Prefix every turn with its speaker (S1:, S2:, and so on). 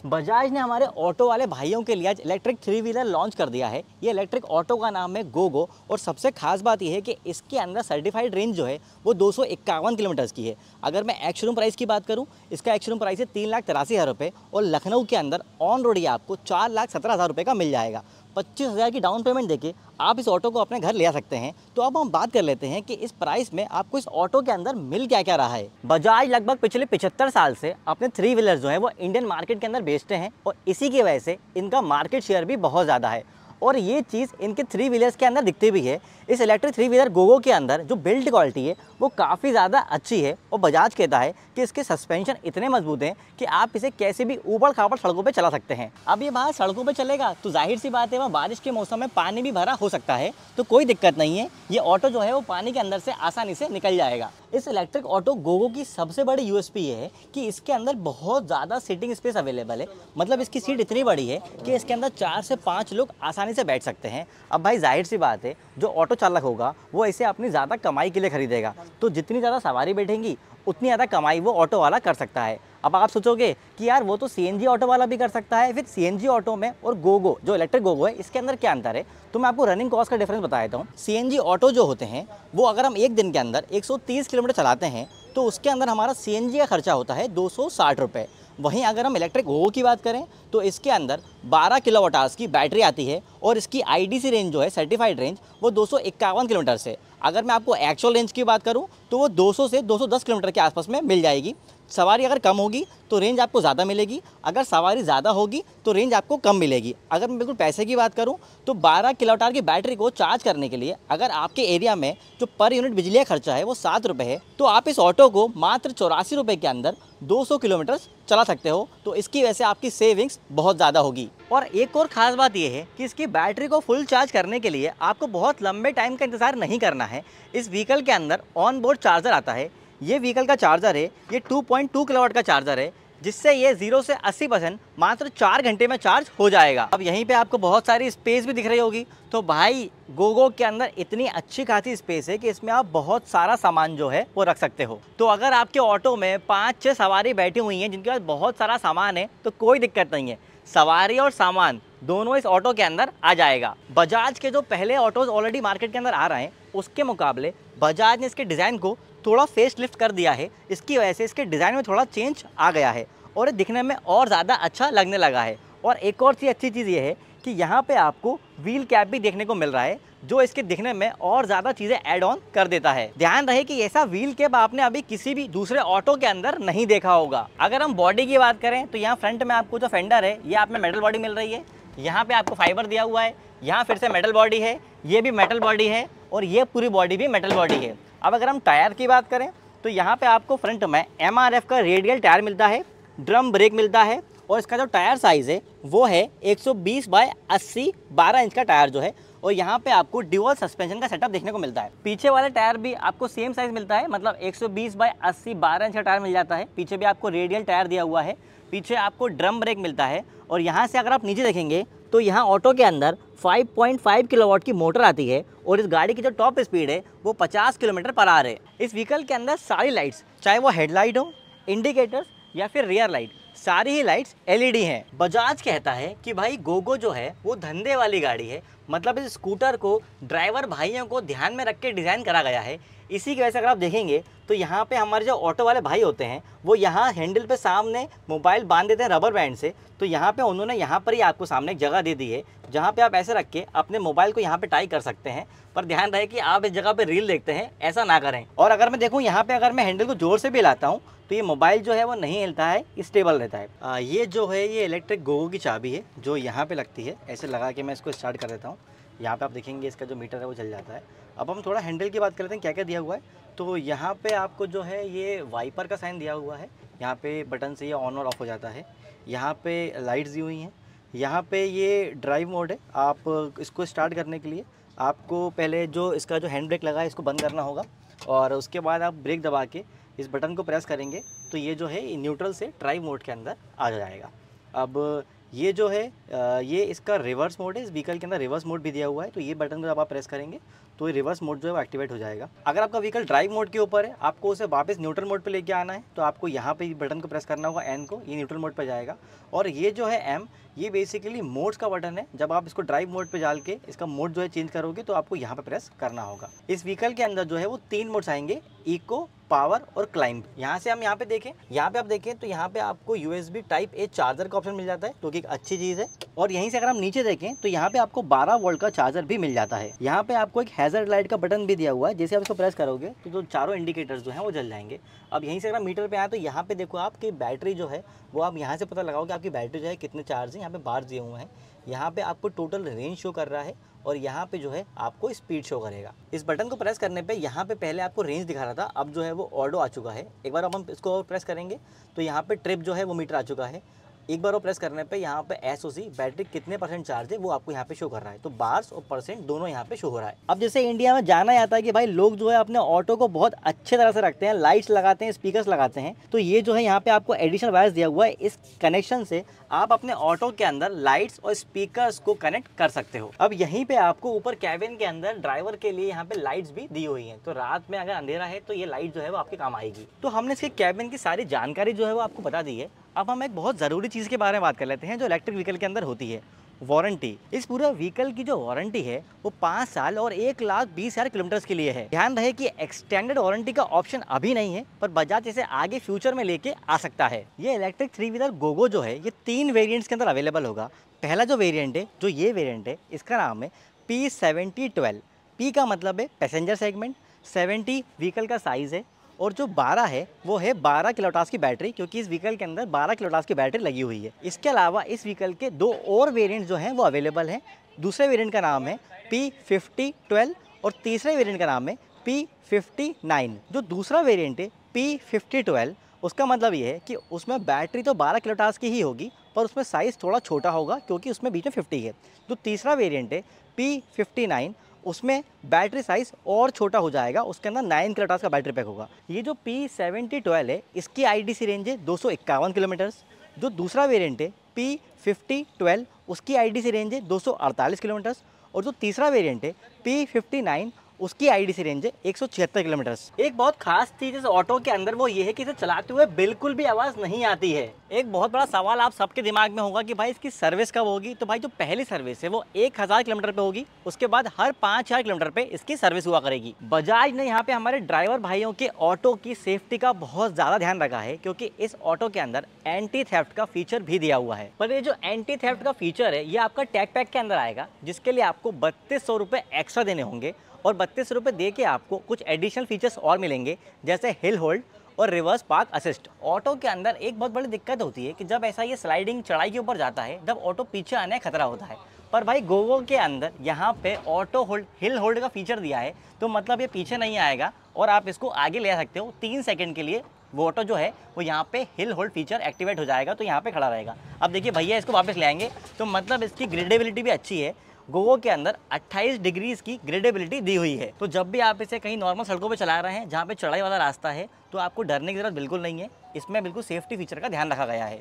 S1: बजाज ने हमारे ऑटो वाले भाइयों के लिए आज इलेक्ट्रिक थ्री व्हीलर लॉन्च कर दिया है। ये इलेक्ट्रिक ऑटो का नाम है गोगो और सबसे खास बात यह है कि इसके अंदर सर्टिफाइड रेंज जो है वो 251 किलोमीटर्स की है। अगर मैं एक्स शोरूम प्राइस की बात करूं, इसका एक्स शोरूम प्राइस है 3,83,000 रुपये और लखनऊ के अंदर ऑन रोड ये आपको 4,17,000 रुपये का मिल जाएगा। 25,000 की डाउन पेमेंट देके आप इस ऑटो को अपने घर ले आ सकते हैं। तो अब हम बात कर लेते हैं कि इस प्राइस में आपको इस ऑटो के अंदर मिल क्या क्या रहा है। बजाज लगभग पिछले 75 साल से अपने थ्री व्हीलर जो है वो इंडियन मार्केट के अंदर बेचते हैं और इसी की वजह से इनका मार्केट शेयर भी बहुत ज़्यादा है और ये चीज़ इनके थ्री व्हीलर्स के अंदर दिखती भी है। इस इलेक्ट्रिक थ्री व्हीलर गोगो के अंदर जो बिल्ड क्वालिटी है वो काफ़ी ज़्यादा अच्छी है और बजाज कहता है कि इसके सस्पेंशन इतने मजबूत हैं कि आप इसे कैसे भी ऊबड़ खाबड़ सड़कों पे चला सकते हैं। अब ये बाहर सड़कों पे चलेगा तो जाहिर सी बात है वहाँ बारिश के मौसम में पानी भी भरा हो सकता है, तो कोई दिक्कत नहीं है, ये ऑटो जो है वो पानी के अंदर से आसानी से निकल जाएगा। इस इलेक्ट्रिक ऑटो गोगो की सबसे बड़ी यूएसपी ये है कि इसके अंदर बहुत ज़्यादा सीटिंग स्पेस अवेलेबल है। मतलब इसकी सीट इतनी बड़ी है कि इसके अंदर 4 से 5 लोग आसानी से बैठ सकते हैं। अब भाई जाहिर सी बात है जो ऑटो चालक होगा वो इसे अपनी ज़्यादा कमाई के लिए खरीदेगा, तो जितनी ज़्यादा सवारी बैठेंगी उतनी ज़्यादा कमाई वो ऑटो वाला कर सकता है। अब आप सोचोगे कि यार वो तो सीएनजी ऑटो वाला भी कर सकता है, फिर सीएनजी ऑटो में और गोगो जो इलेक्ट्रिक गोगो है इसके अंदर क्या अंतर है, तो मैं आपको रनिंग कॉस्ट का डिफरेंस बता देता हूँ। सीएनजी ऑटो जो होते हैं वो अगर हम एक दिन के अंदर 130 किलोमीटर चलाते हैं तो उसके अंदर हमारा सीएनजी का खर्चा होता है 260 रुपये। वहीं अगर हम इलेक्ट्रिक गोगो की बात करें तो इसके अंदर 12 किलोवाट आवर्स की बैटरी आती है और इसकी आईडीसी रेंज जो है सर्टिफाइड रेंज वो 251 किलोमीटर से। अगर मैं आपको एक्चुअल रेंज की बात करूं तो वो 200 से 210 किलोमीटर के आसपास में मिल जाएगी। सवारी अगर कम होगी तो रेंज आपको ज़्यादा मिलेगी, अगर सवारी ज़्यादा होगी तो रेंज आपको कम मिलेगी। अगर मैं बिल्कुल पैसे की बात करूं तो 12 किलोवाट आवर की बैटरी को चार्ज करने के लिए अगर आपके एरिया में जो पर यूनिट बिजली का खर्चा है वो 7 रुपये है, तो आप इस ऑटो को मात्र 84 रुपये के अंदर 200 किलोमीटर चला सकते हो। तो इसकी वजह से आपकी सेविंग्स बहुत ज़्यादा होगी। और एक और ख़ास बात यह है कि इसकी बैटरी को फुल चार्ज करने के लिए आपको बहुत लंबे टाइम का इंतज़ार नहीं करना है। इस व्हीकल के अंदर ऑन बोर्ड चार्जर आता है। ये व्हीकल का चार्जर है, ये 2.2 किलोवाट का चार्जर है, जिससे ये 0 से 80% मात्र 4 घंटे में चार्ज हो जाएगा। अब यहीं पे आपको बहुत सारी स्पेस भी दिख रही होगी, तो भाई गोगो के अंदर इतनी अच्छी खासी स्पेस है कि इसमें आप बहुत सारा सामान जो है वो रख सकते हो। तो अगर आपके ऑटो में 5-6 सवारी बैठी हुई हैं जिनके पास बहुत सारा सामान है तो कोई दिक्कत नहीं है, सवारी और सामान दोनों इस ऑटो के अंदर आ जाएगा। बजाज के जो पहले ऑटोज ऑलरेडी मार्केट के अंदर आ रहे हैं उसके मुकाबले बजाज ने इसके डिज़ाइन को थोड़ा फेस लिफ्ट कर दिया है। इसकी वजह से इसके डिज़ाइन में थोड़ा चेंज आ गया है और ये दिखने में और ज़्यादा अच्छा लगने लगा है। और एक और सी अच्छी चीज़ ये है कि यहाँ पे आपको व्हील कैप भी देखने को मिल रहा है जो इसके दिखने में और ज़्यादा चीज़ें ऐड ऑन कर देता है। ध्यान रहे कि ऐसा व्हील कैप आपने अभी किसी भी दूसरे ऑटो के अंदर नहीं देखा होगा। अगर हम बॉडी की बात करें तो यहाँ फ्रंट में आपको जो फेंडर है ये आप में मेटल बॉडी मिल रही है, यहाँ पे आपको फाइबर दिया हुआ है, यहाँ फिर से मेटल बॉडी है, ये भी मेटल बॉडी है और ये पूरी बॉडी भी मेटल बॉडी है। अब अगर हम टायर की बात करें तो यहाँ पे आपको फ्रंट में MRF का रेडियल टायर मिलता है, ड्रम ब्रेक मिलता है और इसका जो टायर साइज़ है वो है 120/80 12 इंच का टायर जो है। और यहाँ पे आपको ड्यूअल सस्पेंशन का सेटअप देखने को मिलता है। पीछे वाले टायर भी आपको सेम साइज़ मिलता है, मतलब 120/80 12 इंच का टायर मिल जाता है। पीछे भी आपको रेडियल टायर दिया हुआ है, पीछे आपको ड्रम ब्रेक मिलता है और यहाँ से अगर आप नीचे देखेंगे तो यहाँ ऑटो के अंदर 5.5 किलोवाट की मोटर आती है और इस गाड़ी की जो टॉप स्पीड है वो 50 किलोमीटर पर आवर है। इस व्हीकल के अंदर सारी लाइट्स, चाहे वो हेडलाइट हो, इंडिकेटर्स या फिर रियर लाइट, सारी ही लाइट्स LED हैं। बजाज कहता है कि भाई गोगो जो है वो धंधे वाली गाड़ी है, मतलब इस स्कूटर को ड्राइवर भाइयों को ध्यान में रख के डिज़ाइन करा गया है। इसी की वजह से अगर आप देखेंगे तो यहाँ पे हमारे जो ऑटो वाले भाई होते हैं वो यहाँ हैंडल पे सामने मोबाइल बांध देते हैं रबर बैंड से, तो यहाँ पे उन्होंने यहाँ पर ही आपको सामने एक जगह दे दी है जहाँ पे आप ऐसे रख के अपने मोबाइल को यहाँ पे टाई कर सकते हैं। पर ध्यान रहे कि आप इस जगह पे रील देखते हैं, ऐसा ना करें। और अगर मैं देखूँ यहाँ पे अगर मैं हैंडल को जोर से भी हिलाता हूँ तो ये मोबाइल जो है वो नहीं हिलता है, स्टेबल रहता है। ये जो है ये इलेक्ट्रिक गोगो की चाबी है जो यहाँ पे लगती है, ऐसे लगा के मैं इसको स्टार्ट कर देता हूँ। यहाँ पे आप देखेंगे इसका जो मीटर है वो चल जाता है। अब हम थोड़ा हैंडल की बात करते हैं क्या क्या दिया हुआ है। तो यहाँ पे आपको जो है ये वाइपर का साइन दिया हुआ है, यहाँ पे बटन से ये ऑन और ऑफ हो जाता है। यहाँ पे लाइट्स दी हुई हैं, यहाँ पे ये ड्राइव मोड है। आप इसको स्टार्ट करने के लिए आपको पहले जो इसका जो हैंड ब्रेक लगा है इसको बंद करना होगा और उसके बाद आप ब्रेक दबा के इस बटन को प्रेस करेंगे तो ये जो है न्यूट्रल से ड्राइव मोड के अंदर आ जाएगा। अब ये जो है ये इसका रिवर्स मोड है, इस व्हीकल के अंदर रिवर्स मोड भी दिया हुआ है। तो ये बटन को जब आप प्रेस करेंगे तो ये रिवर्स मोड जो है वो एक्टिवेट हो जाएगा। अगर आपका व्हीकल ड्राइव मोड के ऊपर है, आपको उसे वापस न्यूट्रल मोड पे लेके आना है, तो आपको यहाँ पे बटन को प्रेस करना होगा एन को, ये न्यूट्रल मोड पे जाएगा। और ये जो है एम, ये बेसिकली मोड्स का बटन है। जब आप इसको ड्राइव मोड पे डाल के इसका मोड जो है चेंज करोगे तो आपको यहाँ पे प्रेस करना होगा। इस व्हीकल के अंदर जो है वो 3 मोड्स आएंगे, इको, पावर और क्लाइंब। यहाँ से हम यहाँ पे देखें, यहाँ पे आप देखें तो यहाँ पे आपको USB टाइप ए चार्जर का ऑप्शन मिल जाता है, जो कि एक अच्छी चीज़ है। और यहीं से अगर हम नीचे देखें तो यहाँ पे आपको 12 वोल्ट का चार्जर भी मिल जाता है। यहाँ पे आपको एक हैजर्ड लाइट का बटन भी दिया हुआ है, जैसे आप इसको प्रेस करोगे तो जो चारों इंडिकेटर्स जो हैं वो जल जाएंगे। अब यहीं से अगर मीटर पे आए तो यहाँ पे देखो आपकी बैटरी जो है वो आप यहाँ से पता लगाओ कि आपकी बैटरी जो है कितने चार्ज है। यहाँ पे बार दिए हुए हैं, यहाँ पे आपको टोटल रेंज शो कर रहा है और यहाँ पे जो है आपको स्पीड शो करेगा। इस बटन को प्रेस करने पे यहाँ पे पहले आपको रेंज दिखा रहा था, अब जो है वो ऑडो आ चुका है। एक बार अब हम इसको और प्रेस करेंगे तो यहाँ पे ट्रिप जो है वो मीटर आ चुका है। एक बार वो प्रेस करने पे यहाँ पे SOC बैटरी कितने % चार्ज है वो आपको यहाँ पे शो कर रहा है, तो बार्स और % दोनों यहाँ पे शो हो रहा है। अब जैसे इंडिया में जाना जाता है कि भाई लोग जो है अपने ऑटो को बहुत अच्छे तरह से रखते हैं, लाइट्स लगाते हैं, स्पीकर्स लगाते हैं, तो ये जो है यहाँ पे आपको एडिशनल वायर्स दिया हुआ है। इस कनेक्शन से आप अपने ऑटो के अंदर लाइट्स और स्पीकर्स को कनेक्ट कर सकते हो। अब यहीं पे आपको ऊपर कैबिन के अंदर ड्राइवर के लिए यहाँ पे लाइट्स भी दी हुई हैं, तो रात में अगर अंधेरा है तो ये लाइट जो है वो आपके काम आएगी। तो हमने इसके कैबिन की सारी जानकारी जो है वो आपको बता दी है। अब हम एक बहुत ज़रूरी चीज़ के बारे में बात कर लेते हैं जो इलेक्ट्रिक व्हीकल के अंदर होती है, वारंटी। इस पूरे व्हीकल की जो वारंटी है वो 5 साल और 1,20,000 किलोमीटर के लिए है। ध्यान रहे कि एक्सटेंडेड वारंटी का ऑप्शन अभी नहीं है, पर बजाज इसे आगे फ्यूचर में लेके आ सकता है। ये इलेक्ट्रिक 3 व्हीलर गोगो जो है ये 3 वेरिएंट्स के अंदर अवेलेबल होगा। पहला जो वेरिएंट है, जो ये वेरिएंट है, इसका नाम है P7012। P का मतलब है पैसेंजर सेगमेंट, 70 व्हीकल का साइज़ है और जो 12 है वो है 12 किलोवाट की बैटरी, क्योंकि इस व्हीकल के अंदर 12 किलोवाट की बैटरी लगी हुई है। इसके अलावा इस व्हीकल के 2 और वेरिएंट जो हैं वो अवेलेबल हैं। दूसरे वेरिएंट का नाम है P5012 और तीसरे वेरिएंट का नाम है P59। जो दूसरा वेरिएंट है P5012, उसका मतलब ये है कि उसमें बैटरी तो 12 किलोवाट की ही होगी, पर उसमें साइज़ थोड़ा छोटा होगा क्योंकि उसमें बीच में 50 है। जो तीसरा वेरिएंट है P59, उसमें बैटरी साइज़ और छोटा हो जाएगा, उसके अंदर 9 किलोवाट का बैटरी पैक होगा। ये जो P7012 है इसकी IDC रेंज है 251 किलोमीटर। जो दूसरा वेरिएंट है P5012, उसकी IDC रेंज है 248 किलोमीटर। और जो तीसरा वेरिएंट है P59, उसकी IDC रेंज है 176 किलोमीटर। एक बहुत खास चीज़ इस ऑटो के अंदर वो ये है कि इसे चलाते हुए बिल्कुल भी आवाज़ नहीं आती है। एक बहुत बड़ा सवाल आप सबके दिमाग में होगा कि भाई इसकी सर्विस कब होगी। तो भाई जो पहली सर्विस है वो 1000 किलोमीटर पे होगी, उसके बाद हर 5000 किलोमीटर पे इसकी सर्विस हुआ करेगी। बजाज ने यहाँ पे हमारे ड्राइवर भाइयों के ऑटो की सेफ्टी का बहुत ज़्यादा ध्यान रखा है, क्योंकि इस ऑटो के अंदर एंटी थेफ्ट का फीचर भी दिया हुआ है। पर ये जो एंटी थेफ्ट का फीचर है ये आपका टैग पैक के अंदर आएगा, जिसके लिए आपको 3200 रुपये एक्स्ट्रा देने होंगे। और 3200 रुपये दे के आपको कुछ एडिशनल फीचर्स और मिलेंगे, जैसे हिल होल्ड और रिवर्स पार्क असिस्ट। ऑटो के अंदर एक बहुत बड़ी दिक्कत होती है कि जब ऐसा ये स्लाइडिंग चढ़ाई के ऊपर जाता है, जब ऑटो पीछे आने का खतरा होता है। पर भाई गोगो के अंदर यहाँ पे ऑटो होल्ड, हिल होल्ड का फीचर दिया है, तो मतलब ये पीछे नहीं आएगा और आप इसको आगे ले सकते हो। 3 सेकंड के लिए वो ऑटो जो है वो यहाँ पे हिल होल्ड फीचर एक्टिवेट हो जाएगा, तो यहाँ पे खड़ा रहेगा। अब देखिए भैया इसको वापस ले आएंगे, तो मतलब इसकी ग्रेडेबिलिटी भी अच्छी है। गोगो के अंदर 28 डिग्रीज की ग्रेडेबिलिटी दी हुई है, तो जब भी आप इसे कहीं नॉर्मल सड़कों पे चला रहे हैं जहाँ पे चढ़ाई वाला रास्ता है, तो आपको डरने की जरूरत बिल्कुल नहीं है। इसमें बिल्कुल सेफ्टी फीचर का ध्यान रखा गया है।